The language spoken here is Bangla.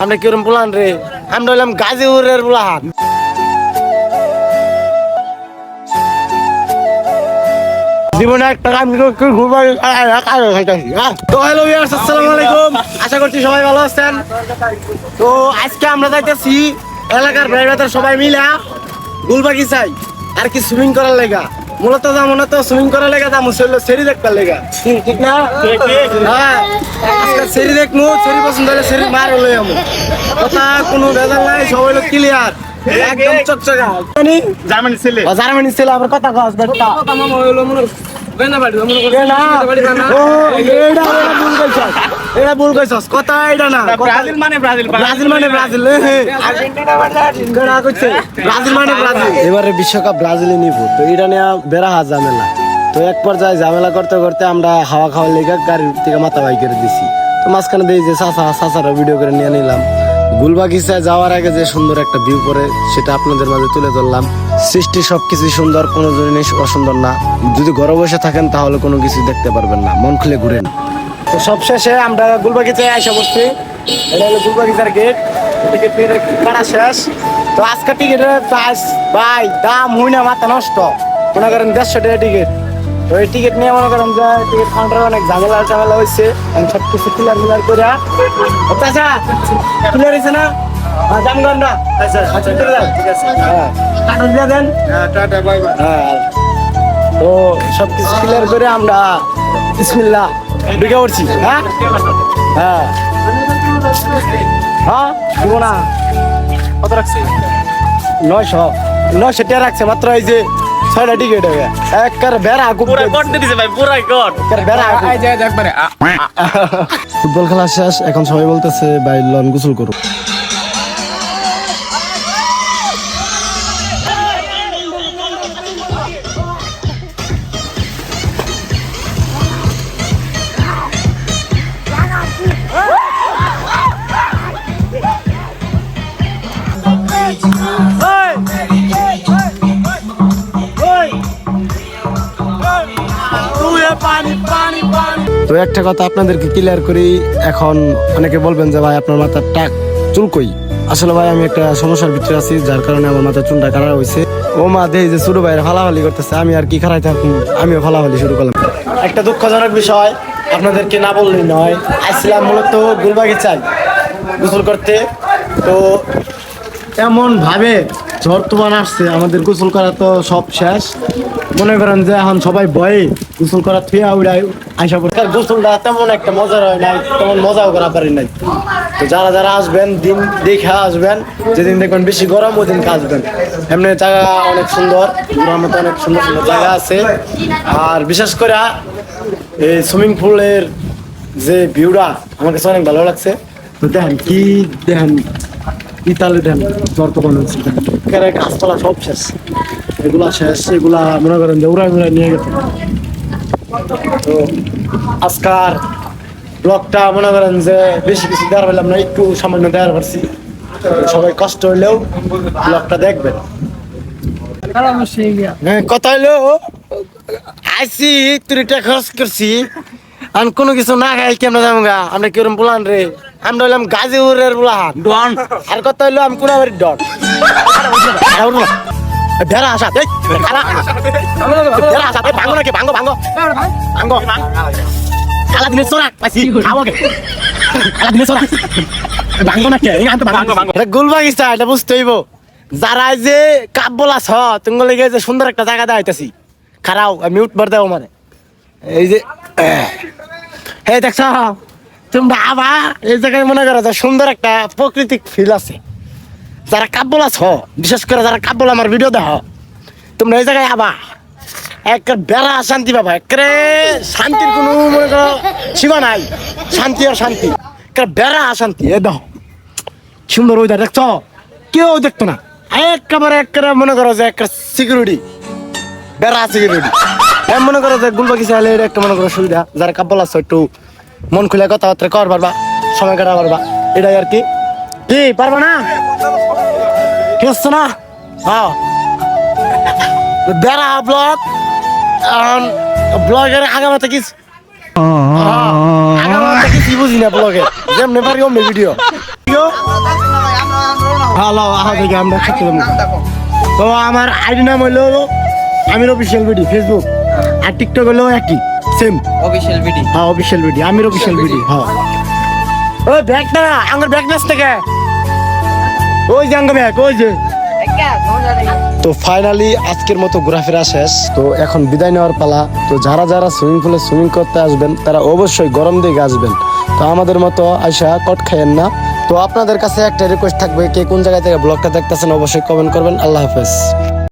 আমরা কিরম বলান রে, আমরা হইলাম গাজীপুরের বলাহান। জীবনে একটা কাম তো হ্যালো ভিউয়ার্স, আসসালামু আলাইকুম। আশা করছি সবাই ভালো আছেন। তো আজকে আমরা যাইতেছি এলাকার ভাই-ব্রাদার সবাই মিলা গুলবাগিচায় আর কি সুইমিং করার লেগা। মূলত যাবো না তো সুইমিং করার লেগা, যাবো সেরি দেখবার লেগা, ঠিক না? হ্যাঁ, আজকে সেরি দেখবো, সেরি পছন্দ হলে সেরি মার হলে যাবো। কথা কোনো ভেজাল নাই, সবাই লোক ক্লিয়ার, একদম চকচকা। জার্মানি ছেলে আবার কথা কস বেটা, কথা মামা হইলো মনে এবারে বিশ্বকাপ ব্রাজিলে নিব, তো এটা নিয়ে বেড়া ঝামেলা। তো এক পর্যায়ে ঝামেলা করতে করতে আমরা হাওয়া খাওয়ার লেগে গাড়ির থেকে মাথা বাই করে দিছি। তো মাঝখানে দিয়ে যে চাচারা ভিডিও করে নিয়ে নিলাম। গুলবাগিচায় যাওয়ার আগে যে সুন্দর একটা ভিউ পরে সেটা আপনাদের মাঝে তুলে ধরলাম। সৃষ্টি সবকিছু সুন্দর, কোনো জিনিস অসুন্দর না। যদি ঘরে বসে থাকেন তাহলে কোনো কিছু দেখতে পারবেন না, মন খুলে ঘুরেন। তো সবশেষে আমরা গুলবাগিচায় আইসা বসছি। এটা হলো গুলবাগিচার গেট, টিকিট কাটা শেষ। তো আজকে টিকিটের প্রাইস ভাই দাম হই না মাথা নষ্ট, মনে করেন 150 টাকা টিকিট। তো এই টিকিট নিয়ে মনে করেন যে টিকিট কাউন্টারে অনেক ঝামেলা হয়েছে। আমি সব কিছু ক্লিয়ার করে আচ্ছা ক্লিয়ার হয়েছে না? জামগান না আচ্ছা আচ্ছা ঠিক আছে, হ্যাঁ টাটা দিয়ে দেন। Tata bye bye. হ্যাঁ, তো সব কিছু ক্লিয়ার করে আমরা বিসমিল্লাহ ঢুকে পড়ছি। হ্যাঁ হ্যাঁ হ্যাঁ দিব না, কত রাখছে? 900 টাকা রাখছে মাত্র। এই যে 6টা টিকিট হবে একবার বেড়া পুরো কট দিছে ভাই, পুরো কট বেড়া আই যায় একবারে। ফুটবল খেলা শেষ, এখন সবাই বলতেছে ভাই লন গোসল করো। তো একটা কথা আপনাদেরকে ক্লিয়ার করি, এখন অনেকে বলবেন যে ভাই আপনার মাথার টাক চুল কই। আসলে ভাই আমি একটা সমস্যার ভিতরে আছি, যার কারণে আমার মাথার চুলটা কাটা হয়েছে। ও মা দেই যে ছোট ভাইয়ের ফালাফালি করতেছে, আমি আর কি খারাই থাকুন, আমিও ফালাফালি শুরু করলাম। একটা দুঃখজনক বিষয় আপনাদেরকে না বললেই নয়, আসছিলাম মূলত গুলবাগিচায় গোসল করতে। তো এমন ভাবে ঝড় তুফান আসছে, আমাদের গোসল করা তো সব শেষ। মনে করেন যে এখন সবাই ভয়ে গোসল করা থুয়া উড়াই আশা করি। গোসলটা তেমন একটা মজার হয় নাই, তেমন মজাও করা পারি নাই। তো যারা যারা আসবেন দিন দেখে আসবেন, যেদিন দেখবেন বেশি গরম ওই দিনকে আসবেন। এমনি জায়গা অনেক সুন্দর, ঘোরার মতো অনেক সুন্দর সুন্দর জায়গা আছে। আর বিশেষ করে এই সুইমিং পুলের যে ভিউটা আমার কাছে অনেক ভালো লাগছে। তো দেখেন কি দেখেন ইতালি দেন বর্তমান গাছপালা সব শেষ, এগুলা শেষ, এগুলা মনে করেন যে উড়াই নিয়ে গেছে। তো আজকার ব্লগটা মনে করেন যে বেশি কিছু দেওয়ার পেলাম না, একটু সামান্য দেওয়ার পারছি। সবাই কষ্ট হইলেও ব্লগটা দেখবেন। হ্যাঁ, কথা হইলো আইসি তুই খরচ করছি, আমি কোনো কিছু না খাই কেমন যাবো গা। আমরা কিরম বলান রে, আমরা হইলাম গাজীপুরের বলাহান ডন। আর কথা হইলো আমি কোনাবাড়ির ডন। ভেড়া আসা ভাঙো নাকি, ভাঙো ভাঙো ভাঙো কালা দিনের সোনা পাইছি খাবো কে, কালা দিনের সোনা ভাঙো নাকি গুলবাগিচা। এটা বুঝতে হইব যারা যে কাপ বলাছ তুমি লেগে যে সুন্দর একটা জায়গা দেখাইতেছি, খারাও আমি উঠবার দেবো মানে। এই যে হে দেখছ তোমরা আবার এই জায়গায় মনে করো যে সুন্দর একটা প্রাকৃতিক ফিল আছে। যারা কাব্বল আছো, বিশেষ করে যারা কাব্বল আমার ভিডিও দেখো, তোমরা এই জায়গায় আবা এক বেড়া শান্তি পাবা। একেবারে শান্তির কোনো মনে করো সীমা নাই, শান্তি আর শান্তি, বেড়া শান্তি। এ দেখো সুন্দর ওইটা দেখছ, কেউ দেখতো না। একেবারে মনে করো যে একটা সিকিউরিটি, বেড়া সিকিউরিটি। মনে করো যে গুলবাগিচা হলে একটা মনে করো সুবিধা। যারা কাব্বল আছো একটু মন খুলে কথাবার্তা কর পারবা, সময় কাটা পারবা, এটাই আর কি। কি পারবা না ঠিক আছে না? হ্যাঁ, বেড়া ব্লগ ব্লগের আগামাতে কি বুঝি না ব্লগে যেমনি পারি অমনি ভিডিও হ্যালো আহা দেখি আমরা খেতে যাবো তো আমার আইডি নাম হইলো আমির অফিসিয়াল ভিডি ফেসবুক আর টিকটক হলো একই সেম অফিশিয়াল ভিডিও। হ্যাঁ অফিসিয়াল ভিডি আমির অফিসিয়াল ভিডি হ্যাঁ ওই ব্যাগ না আমার ব্যাগ নাচ থেকে ওই যে আঙ্গ ব্যাগ ওই যে তো ফাইনালি আজকের মতো ঘোরাফেরা শেষ তো এখন বিদায় নেওয়ার পালা তো যারা যারা সুইমিং পুলে সুইমিং করতে আসবেন তারা অবশ্যই গরম দিকে আসবেন তো আমাদের মতো আইসা কট খাইয়েন না তো আপনাদের কাছে একটা রিকোয়েস্ট থাকবে কে কোন জায়গা থেকে ব্লগটা দেখতেছেন অবশ্যই কমেন্ট করবেন আল্লাহ হাফেজ